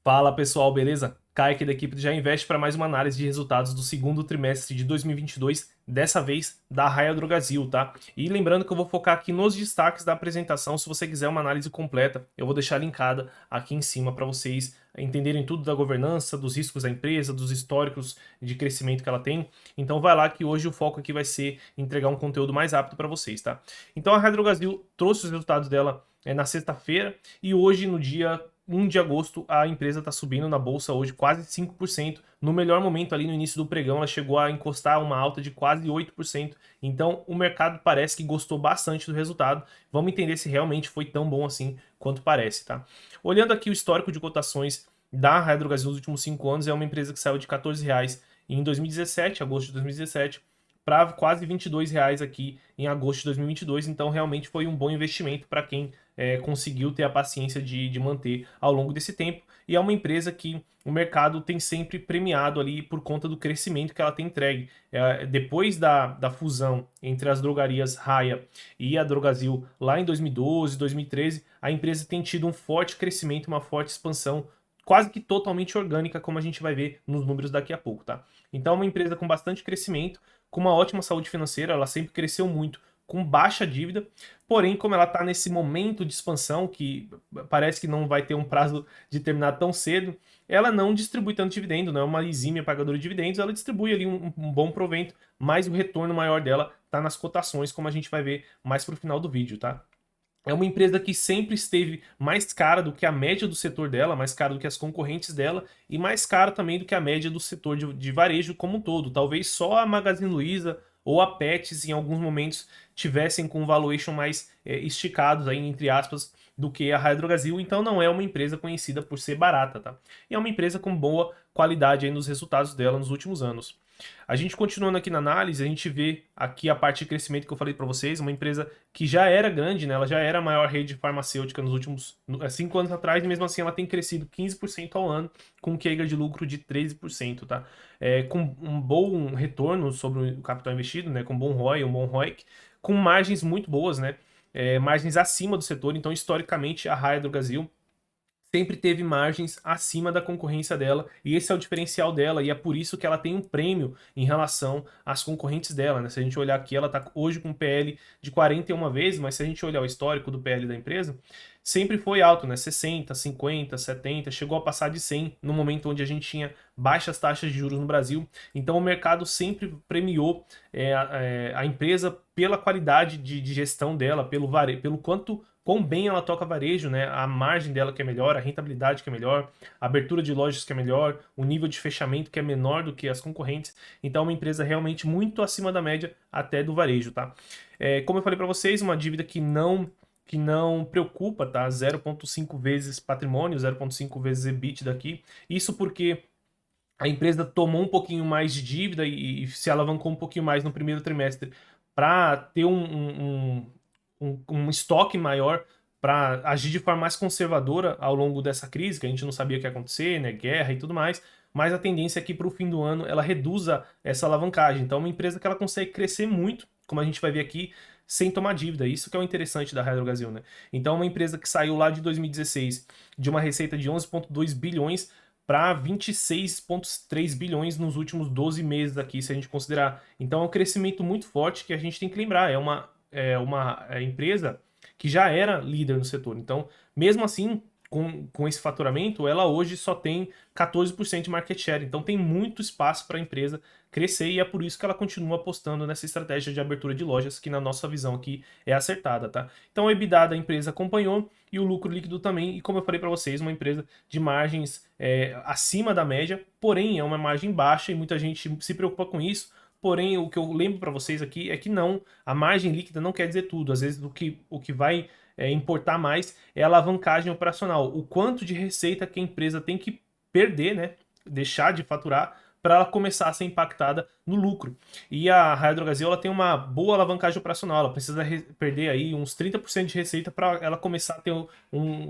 Fala pessoal, beleza? Caio aqui da equipe do Já Investe para mais uma análise de resultados do segundo trimestre de 2022, dessa vez da Raia Drogasil, tá? E lembrando que eu vou focar aqui nos destaques da apresentação. Se você quiser uma análise completa, eu vou deixar linkada aqui em cima para vocês entenderem tudo da governança, dos riscos da empresa, dos históricos de crescimento que ela tem. Então vai lá que hoje o foco aqui vai ser entregar um conteúdo mais apto para vocês, tá? Então a Raia Drogasil trouxe os resultados dela na sexta-feira e hoje, no dia 1 de agosto, a empresa está subindo na bolsa hoje quase 5%. No melhor momento ali no início do pregão, ela chegou a encostar uma alta de quase 8%. Então o mercado parece que gostou bastante do resultado. Vamos entender se realmente foi tão bom assim quanto parece, tá? Olhando aqui o histórico de cotações da Raia Drogasil nos últimos 5 anos, é uma empresa que saiu de R$ 14 em 2017, agosto de 2017, para quase R$ 22 aqui em agosto de 2022. Então realmente foi um bom investimento para quem conseguiu ter a paciência de manter ao longo desse tempo. E é uma empresa que o mercado tem sempre premiado ali por conta do crescimento que ela tem entregue. Depois da fusão entre as drogarias Raia e a Drogasil lá em 2012, 2013, a empresa tem tido um forte crescimento, uma forte expansão, quase que totalmente orgânica, como a gente vai ver nos números daqui a pouco, tá? Então é uma empresa com bastante crescimento, com uma ótima saúde financeira, ela sempre cresceu muito, com baixa dívida, porém, como ela está nesse momento de expansão, que parece que não vai ter um prazo de terminar tão cedo, ela não distribui tanto dividendo, não é uma exímia pagadora de dividendos, ela distribui ali um bom provento, mas o retorno maior dela está nas cotações, como a gente vai ver mais para o final do vídeo, tá? É uma empresa que sempre esteve mais cara do que a média do setor dela, mais cara do que as concorrentes dela e mais cara também do que a média do setor de varejo como um todo. Talvez só a Magazine Luiza ou a Pets em alguns momentos tivessem com valuation mais esticados aí, entre aspas, do que a Raia Drogasil. Então não é uma empresa conhecida por ser barata, tá? E é uma empresa com boa qualidade aí nos resultados dela nos últimos anos. A gente continuando aqui na análise, a gente vê aqui a parte de crescimento que eu falei para vocês, uma empresa que já era grande, né? Ela já era a maior rede farmacêutica nos últimos 5 anos atrás, e mesmo assim ela tem crescido 15% ao ano, com um CAGR de lucro de 13%, tá? Com um bom retorno sobre o capital investido, né? Com bom ROI, um bom ROIC, com margens muito boas, né? Margens acima do setor, então historicamente a Raia Drogasil sempre teve margens acima da concorrência dela, e esse é o diferencial dela, e é por isso que ela tem um prêmio em relação às concorrentes dela, né? Se a gente olhar aqui, ela está hoje com PL de 41 vezes, mas se a gente olhar o histórico do PL da empresa, sempre foi alto, né? 60, 50, 70, chegou a passar de 100 no momento onde a gente tinha baixas taxas de juros no Brasil. Então o mercado sempre premiou a empresa pela qualidade de gestão dela, pelo quão bem ela toca varejo, né? A margem dela que é melhor, a rentabilidade que é melhor, a abertura de lojas que é melhor, o nível de fechamento que é menor do que as concorrentes. Então é uma empresa realmente muito acima da média até do varejo, tá? Como eu falei para vocês, uma dívida que não preocupa, tá? 0,5 vezes patrimônio, 0,5 vezes EBITDA aqui. Isso porque a empresa tomou um pouquinho mais de dívida e se alavancou um pouquinho mais no primeiro trimestre para ter um estoque maior, para agir de forma mais conservadora ao longo dessa crise, que a gente não sabia o que ia acontecer, né? Guerra e tudo mais. Mas a tendência é que para o fim do ano ela reduza essa alavancagem. Então, é uma empresa que ela consegue crescer muito, como a gente vai ver aqui, sem tomar dívida. Isso que é o interessante da Raia Drogasil, né? Então, é uma empresa que saiu lá de 2016 de uma receita de 11,2 bilhões para 26,3 bilhões nos últimos 12 meses aqui, se a gente considerar. Então é um crescimento muito forte que a gente tem que lembrar. É uma empresa que já era líder no setor. Então, mesmo assim, com esse faturamento, ela hoje só tem 14% de market share. Então tem muito espaço para a empresa crescer e é por isso que ela continua apostando nessa estratégia de abertura de lojas, que na nossa visão aqui é acertada, tá? Então a EBITDA da empresa acompanhou e o lucro líquido também. E como eu falei para vocês, uma empresa de margens acima da média, porém é uma margem baixa e muita gente se preocupa com isso. Porém, o que eu lembro para vocês aqui é que não, a margem líquida não quer dizer tudo. Às vezes o que vai importar mais é a alavancagem operacional, o quanto de receita que a empresa tem que perder, né, deixar de faturar para ela começar a ser impactada no lucro. E a Raia Drogasil ela tem uma boa alavancagem operacional, ela precisa perder aí uns 30% de receita para ela começar a ter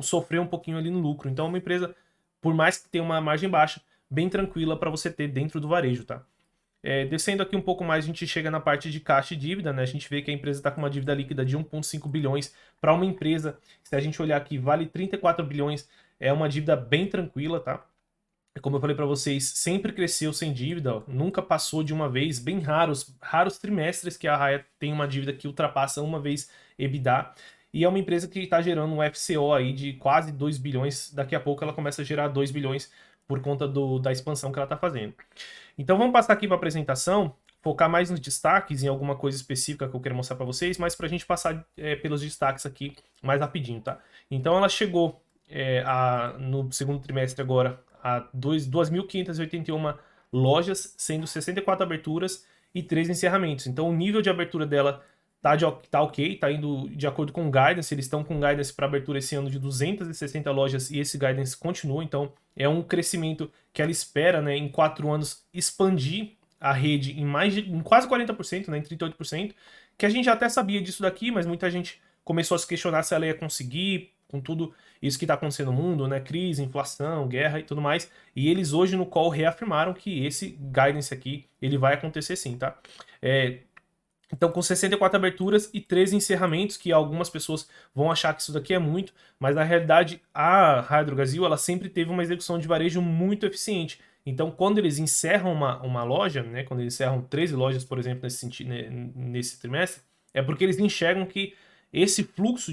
sofrer um pouquinho ali no lucro. Então é uma empresa, por mais que tenha uma margem baixa, bem tranquila para você ter dentro do varejo, tá? Descendo aqui um pouco mais, a gente chega na parte de caixa e dívida, né? A gente vê que a empresa está com uma dívida líquida de 1,5 bilhões para uma empresa, se a gente olhar aqui, vale 34 bilhões. é uma dívida bem tranquila, tá? Como eu falei para vocês, sempre cresceu sem dívida, ó, nunca passou de uma vez, bem raros trimestres que a Raia tem uma dívida que ultrapassa uma vez EBITDA, e é uma empresa que está gerando um FCO aí de quase 2 bilhões, daqui a pouco ela começa a gerar 2 bilhões por conta da expansão que ela está fazendo. Então vamos passar aqui para a apresentação, focar mais nos destaques, em alguma coisa específica que eu quero mostrar para vocês, mas para a gente passar pelos destaques aqui mais rapidinho, tá? Então ela chegou no segundo trimestre agora a 2.581 lojas, sendo 64 aberturas e 3 encerramentos. Então o nível de abertura dela tá ok, tá indo de acordo com o guidance, eles estão com guidance para abertura esse ano de 260 lojas e esse guidance continua, então é um crescimento que ela espera, né, em 4 anos expandir a rede em quase 40%, né, em 38%, que a gente já até sabia disso daqui, mas muita gente começou a se questionar se ela ia conseguir, com tudo isso que está acontecendo no mundo, né, crise, inflação, guerra e tudo mais, e eles hoje no call reafirmaram que esse guidance aqui, ele vai acontecer sim, tá? Então, com 64 aberturas e 13 encerramentos, que algumas pessoas vão achar que isso daqui é muito, mas na realidade a Raia Drogasil, ela sempre teve uma execução de varejo muito eficiente. Então, quando eles encerram uma loja, né, quando eles encerram 13 lojas, por exemplo, nesse trimestre, é porque eles enxergam que esse fluxo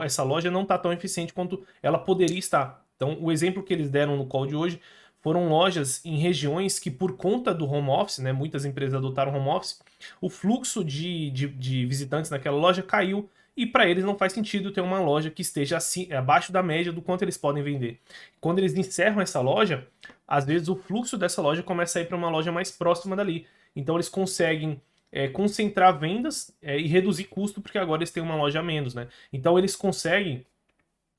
essa loja não está tão eficiente quanto ela poderia estar. Então, o exemplo que eles deram no call de hoje foram lojas em regiões que, por conta do home office, né, muitas empresas adotaram home office, o fluxo de visitantes naquela loja caiu e para eles não faz sentido ter uma loja que esteja assim, abaixo da média do quanto eles podem vender. Quando eles encerram essa loja, às vezes o fluxo dessa loja começa a ir para uma loja mais próxima dali. Então eles conseguem concentrar vendas e reduzir custo, porque agora eles têm uma loja a menos, né? Então eles conseguem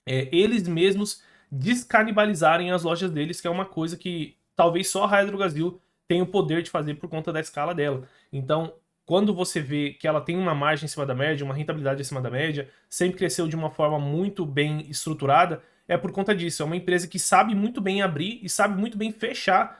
eles mesmos descanibalizarem as lojas deles, que é uma coisa que talvez só a Raia Drogasil tenha o poder de fazer por conta da escala dela. Então, quando você vê que ela tem uma margem em cima da média, uma rentabilidade acima da média, sempre cresceu de uma forma muito bem estruturada, é por conta disso. É uma empresa que sabe muito bem abrir e sabe muito bem fechar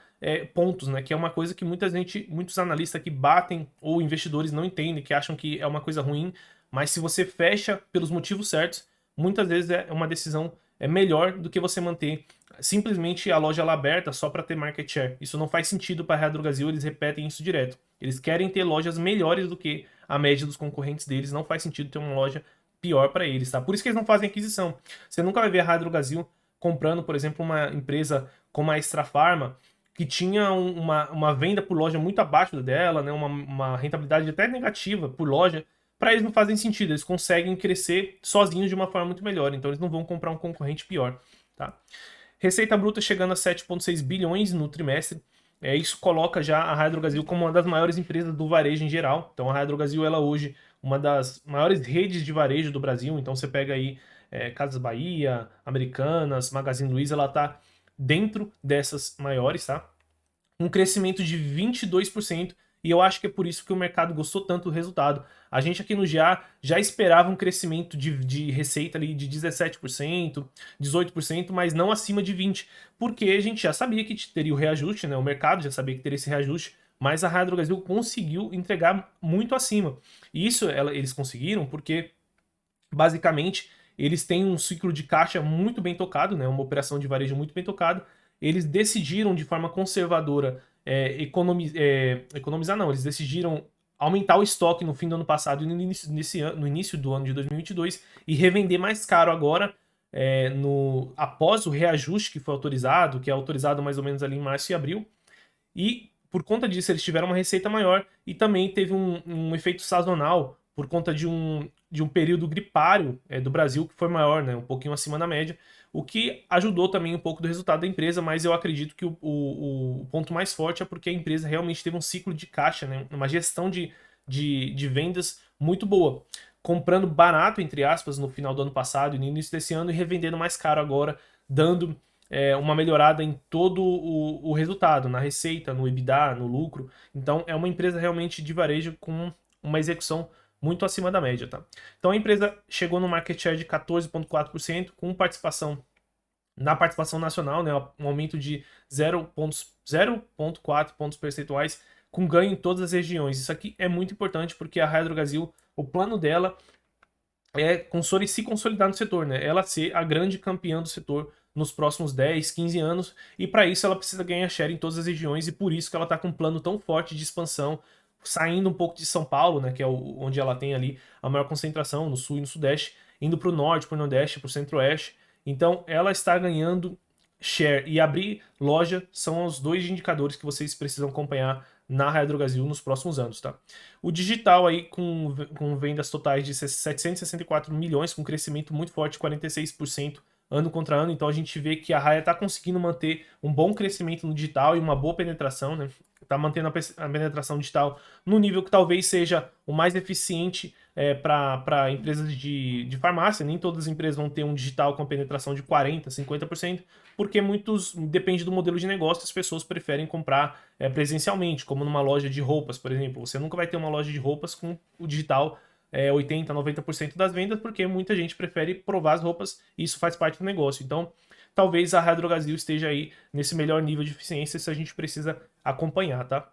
pontos, né? Que é uma coisa que muitos analistas que batem ou investidores não entendem, que acham que é uma coisa ruim, mas se você fecha pelos motivos certos, muitas vezes é uma decisão melhor do que você manter simplesmente a loja lá aberta só para ter market share. Isso não faz sentido para a Raia Drogasil, eles repetem isso direto. Eles querem ter lojas melhores do que a média dos concorrentes deles, não faz sentido ter uma loja pior para eles, tá? Por isso que eles não fazem aquisição. Você nunca vai ver a Raia Drogasil comprando, por exemplo, uma empresa como a Extra Farma, que tinha uma venda por loja muito abaixo dela, né? Uma rentabilidade até negativa por loja, para eles não fazem sentido, eles conseguem crescer sozinhos de uma forma muito melhor, então eles não vão comprar um concorrente pior, tá? Receita bruta chegando a 7,6 bilhões no trimestre, isso coloca já a Raia Drogasil como uma das maiores empresas do varejo em geral, então a Raia Drogasil ela hoje uma das maiores redes de varejo do Brasil, então você pega aí Casas Bahia, Americanas, Magazine Luiza, ela tá dentro dessas maiores, tá? Um crescimento de 22%, e eu acho que é por isso que o mercado gostou tanto do resultado. A gente aqui no GA já esperava um crescimento de receita ali de 17%, 18%, mas não acima de 20%, porque a gente já sabia que teria o reajuste, né? O mercado já sabia que teria esse reajuste, mas a Raia Drogasil conseguiu entregar muito acima. E isso eles conseguiram porque, basicamente, eles têm um ciclo de caixa muito bem tocado, né? Uma operação de varejo muito bem tocada. Eles decidiram de forma conservadora economizar, não, eles decidiram aumentar o estoque no fim do ano passado e no início do ano de 2022 e revender mais caro agora após o reajuste que foi autorizado, que é autorizado mais ou menos ali em março e abril. E por conta disso eles tiveram uma receita maior e também teve um efeito sazonal por conta de um período gripário do Brasil que foi maior, né, um pouquinho acima da média, o que ajudou também um pouco do resultado da empresa, mas eu acredito que o ponto mais forte é porque a empresa realmente teve um ciclo de caixa, né, uma gestão de vendas muito boa, comprando barato, entre aspas, no final do ano passado e no início desse ano e revendendo mais caro agora, dando uma melhorada em todo o resultado, na receita, no EBITDA, no lucro. Então é uma empresa realmente de varejo com uma execução muito acima da média, tá? Então a empresa chegou no market share de 14,4%, com participação na participação nacional, né, um aumento de 0,4 pontos percentuais, com ganho em todas as regiões. Isso aqui é muito importante porque a Raia Drogasil, o plano dela é se consolidar no setor, né? Ela ser a grande campeã do setor nos próximos 10, 15 anos, e para isso ela precisa ganhar share em todas as regiões, e por isso que ela está com um plano tão forte de expansão, saindo um pouco de São Paulo, né, que é onde ela tem ali a maior concentração, no sul e no sudeste, indo para o norte, para o nordeste, para o centro-oeste. Então ela está ganhando share, e abrir loja são os dois indicadores que vocês precisam acompanhar na Raia Drogasil nos próximos anos, tá? O digital aí com vendas totais de 764 milhões, com crescimento muito forte, 46% ano contra ano, então a gente vê que a Raia está conseguindo manter um bom crescimento no digital e uma boa penetração, né? Está mantendo a penetração digital no nível que talvez seja o mais eficiente para empresas de farmácia. Nem todas as empresas vão ter um digital com a penetração de 40%, 50%, porque muitos, depende do modelo de negócio, as pessoas preferem comprar presencialmente, como numa loja de roupas, por exemplo. Você nunca vai ter uma loja de roupas com o digital 80%, 90% das vendas, porque muita gente prefere provar as roupas e isso faz parte do negócio. Então, talvez a Raia Drogasil esteja aí nesse melhor nível de eficiência, isso a gente precisa acompanhar, tá?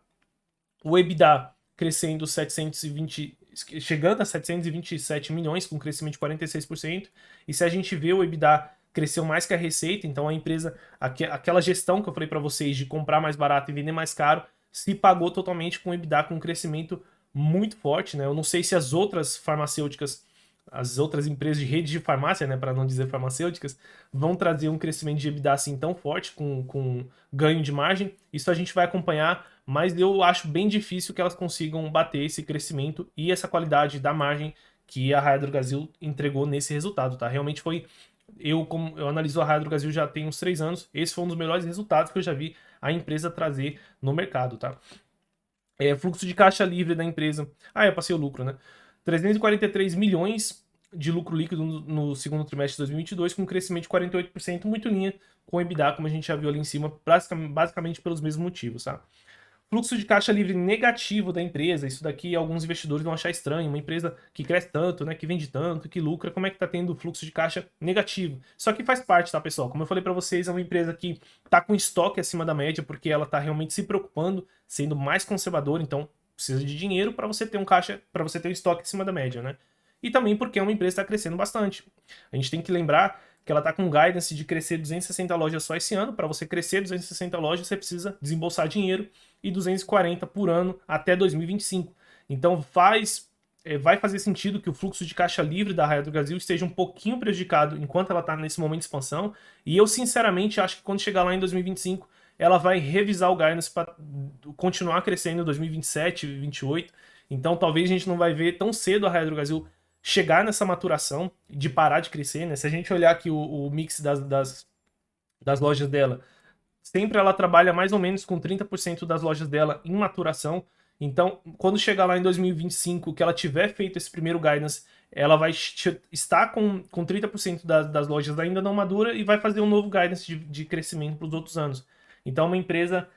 O EBITDA crescendo 720, chegando a 727 milhões, com crescimento de 46%. E se a gente vê o EBITDA cresceu mais que a receita, então a empresa, aquela gestão que eu falei para vocês de comprar mais barato e vender mais caro, se pagou totalmente com o EBITDA com um crescimento muito forte, né? Eu não sei se as outras farmacêuticas, as outras empresas de rede de farmácia, né, para não dizer farmacêuticas, vão trazer um crescimento de EBITDA assim tão forte, com ganho de margem. Isso a gente vai acompanhar, mas eu acho bem difícil que elas consigam bater esse crescimento e essa qualidade da margem que a Raia Drogasil entregou nesse resultado, tá? Realmente foi. Como eu analiso a Raia Drogasil já tem uns 3 anos, esse foi um dos melhores resultados que eu já vi a empresa trazer no mercado, tá? Fluxo de caixa livre da empresa. Eu passei o lucro, né? 343 milhões de lucro líquido no segundo trimestre de 2022, com um crescimento de 48%, muito linha com o EBITDA, como a gente já viu ali em cima, basicamente pelos mesmos motivos, tá? Fluxo de caixa livre negativo da empresa, isso daqui alguns investidores vão achar estranho, uma empresa que cresce tanto, né, que vende tanto, que lucra, como é que tá tendo fluxo de caixa negativo? Só que faz parte, tá, pessoal? Como eu falei para vocês, é uma empresa que tá com estoque acima da média, porque ela tá realmente se preocupando, sendo mais conservadora, então precisa de dinheiro para você ter um caixa, para você ter um estoque acima da média, né? E também porque é uma empresa que está crescendo bastante. A gente tem que lembrar que ela está com guidance de crescer 260 lojas só esse ano. Para você crescer 260 lojas, você precisa desembolsar dinheiro, e 240 por ano até 2025. Então vai fazer sentido que o fluxo de caixa livre da Raia Drogasil esteja um pouquinho prejudicado enquanto ela está nesse momento de expansão. E eu, sinceramente, acho que quando chegar lá em 2025, ela vai revisar o guidance para continuar crescendo em 2027, 2028. Então talvez a gente não vai ver tão cedo a Raia Drogasil chegar nessa maturação de parar de crescer, né? Se a gente olhar aqui o mix das lojas dela, sempre ela trabalha mais ou menos com 30% das lojas dela em maturação. Então, quando chegar lá em 2025, que ela tiver feito esse primeiro guidance, ela vai estar com 30% das lojas ainda não madura e vai fazer um novo guidance de crescimento para os outros anos. Então, é uma empresa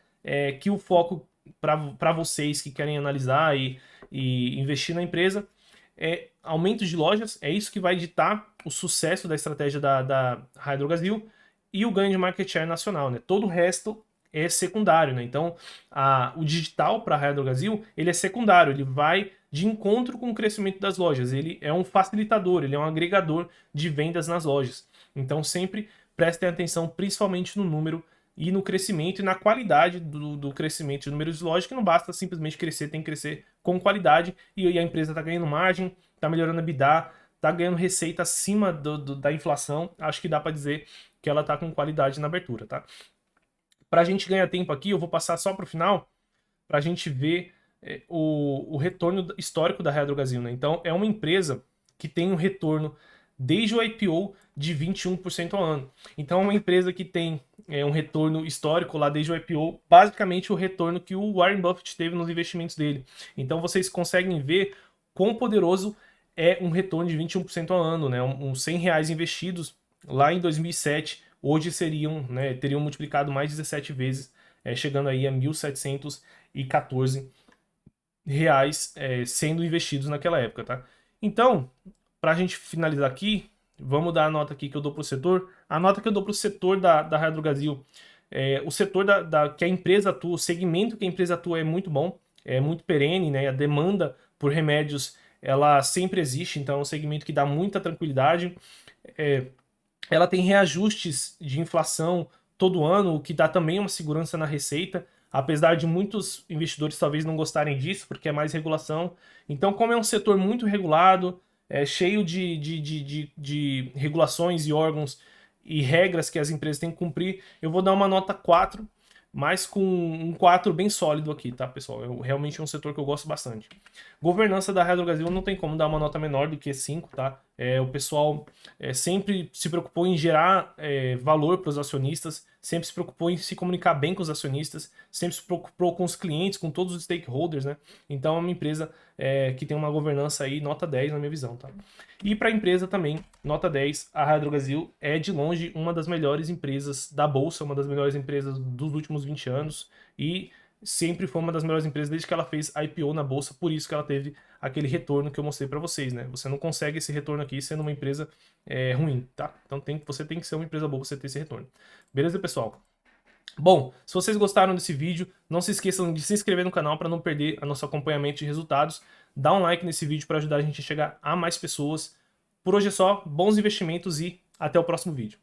que o foco para vocês que querem analisar e investir na empresa aumento de lojas, é isso que vai ditar o sucesso da estratégia da Raia Drogasil e o ganho de market share nacional, né? Todo o resto é secundário, né? Então, o digital para a Raia Drogasil, ele é secundário, ele vai de encontro com o crescimento das lojas, ele é um facilitador, ele é um agregador de vendas nas lojas. Então, sempre prestem atenção, principalmente no número e no crescimento e na qualidade do crescimento de números de lojas, que não basta simplesmente crescer, tem que crescer com qualidade, e a empresa está ganhando margem, está melhorando a EBITDA, está ganhando receita acima da inflação. Acho que dá para dizer que ela está com qualidade na abertura, tá? Para a gente ganhar tempo aqui, eu vou passar só para o final, para a gente ver o retorno histórico da Raia Drogasil, né? Então, é uma empresa que tem um retorno desde o IPO de 21% ao ano. Então, é uma empresa que tem um retorno histórico lá desde o IPO, basicamente o retorno que o Warren Buffett teve nos investimentos dele. Então, vocês conseguem ver quão poderoso é um retorno de 21% ao ano, né? Uns R$ 100 investidos lá em 2007, hoje teriam multiplicado mais de 17 vezes, chegando aí a 1.714 reais sendo investidos naquela época, tá? Então, para a gente finalizar aqui, vamos dar a nota aqui que eu dou para o setor. A nota que eu dou para o setor da Raia Drogasil, o setor que a empresa atua, o segmento que a empresa atua é muito bom, é muito perene, né? A demanda por remédios, ela sempre existe, então é um segmento que dá muita tranquilidade. Ela tem reajustes de inflação todo ano, o que dá também uma segurança na receita, apesar de muitos investidores talvez não gostarem disso, porque é mais regulação. Então, como é um setor muito regulado, cheio de regulações e órgãos e regras que as empresas têm que cumprir, eu vou dar uma nota 4, mas com um 4 bem sólido aqui, tá, pessoal? Realmente é um setor que eu gosto bastante. Governança da Raia Drogasil não tem como dar uma nota menor do que 5, tá? O pessoal sempre se preocupou em gerar valor para os acionistas, sempre se preocupou em se comunicar bem com os acionistas, sempre se preocupou com os clientes, com todos os stakeholders, né? Então é uma empresa que tem uma governança aí, nota 10 na minha visão, tá? E para a empresa também, nota 10, a Raia Drogasil é de longe uma das melhores empresas da Bolsa, uma das melhores empresas dos últimos 20 anos e sempre foi uma das melhores empresas desde que ela fez IPO na Bolsa, por isso que ela teve aquele retorno que eu mostrei para vocês, né? Você não consegue esse retorno aqui sendo uma empresa ruim, tá? Então você tem que ser uma empresa boa pra você ter esse retorno. Beleza, pessoal? Bom, se vocês gostaram desse vídeo, não se esqueçam de se inscrever no canal para não perder o nosso acompanhamento de resultados. Dá um like nesse vídeo para ajudar a gente a chegar a mais pessoas. Por hoje é só, bons investimentos e até o próximo vídeo.